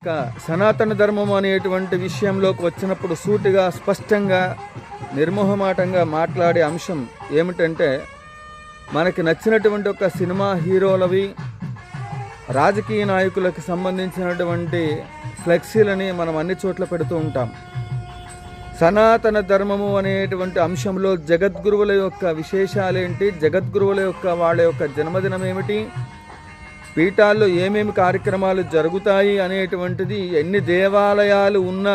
సనాతన ధర్మం అనేటువంటి విషయంలోకి వచ్చినప్పుడు సూటిగా స్పష్టంగా నిర్మోహమాటంగా మాట్లాడే అంశం ఏమిటంటే, మనకి నచ్చినటువంటి ఒక సినిమా హీరోలవి రాజకీయ నాయకులకు సంబంధించినటువంటి ఫ్లెక్సీలని మనం అన్ని చోట్ల పెడుతూ ఉంటాం. సనాతన ధర్మము అనేటువంటి అంశంలో జగద్గురువుల యొక్క విశేషాలేంటి, జగద్గురువుల యొక్క వాళ్ళ యొక్క జన్మదినం ఏమిటి, పీఠాల్లో ఏమేమి కార్యక్రమాలు జరుగుతాయి అనేటువంటిది, ఎన్ని దేవాలయాలు ఉన్నా,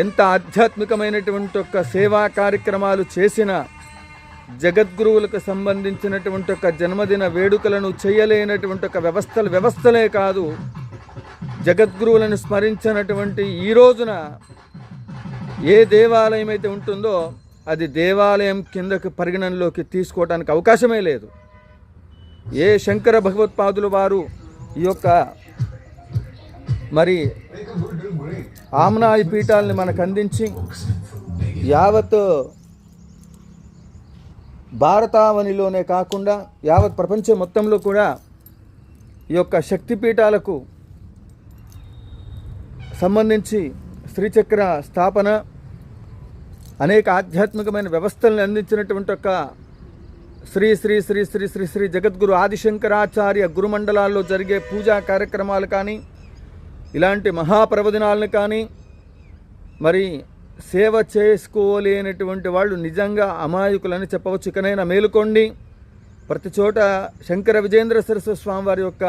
ఎంత ఆధ్యాత్మికమైనటువంటి ఒక సేవా కార్యక్రమాలు చేసినా జగద్గురువులకు సంబంధించినటువంటి ఒక జన్మదిన వేడుకలను చేయలేనటువంటి ఒక వ్యవస్థలే కాదు, జగద్గురువులను స్మరించినటువంటి ఈ రోజున ఏ దేవాలయం అయితే ఉంటుందో అది దేవాలయం కిందకు పరిగణనలోకి తీసుకోవడానికి అవకాశమే లేదు. ఏ శంకర భగవత్పాదుల వారు ఈ యొక్క మరి ఆమ్నాయి పీఠాలని మనకు అందించి యావత్ భారతావనిలోనే కాకుండా యావత్ ప్రపంచం మొత్తంలో కూడా ఈ యొక్క శక్తిపీఠాలకు సంబంధించి శ్రీచక్ర స్థాపన, అనేక ఆధ్యాత్మికమైన వ్యవస్థలను అందించినటువంటి ఒక శ్రీ శ్రీ శ్రీ శ్రీ శ్రీ శ్రీ జగద్గురు ఆదిశంకరాచార్య గురుమండలాల్లో జరిగే పూజా కార్యక్రమాలు కానీ, ఇలాంటి మహాప్రవచనాలను కానీ మరి సేవ చేసుకోలేనటువంటి వాళ్ళు నిజంగా అమాయకులని చెప్పవచ్చు. ఇకనైనా మేలుకోండి. ప్రతి చోట శంకర విజేంద్ర సరస్వతి స్వామి వారి యొక్క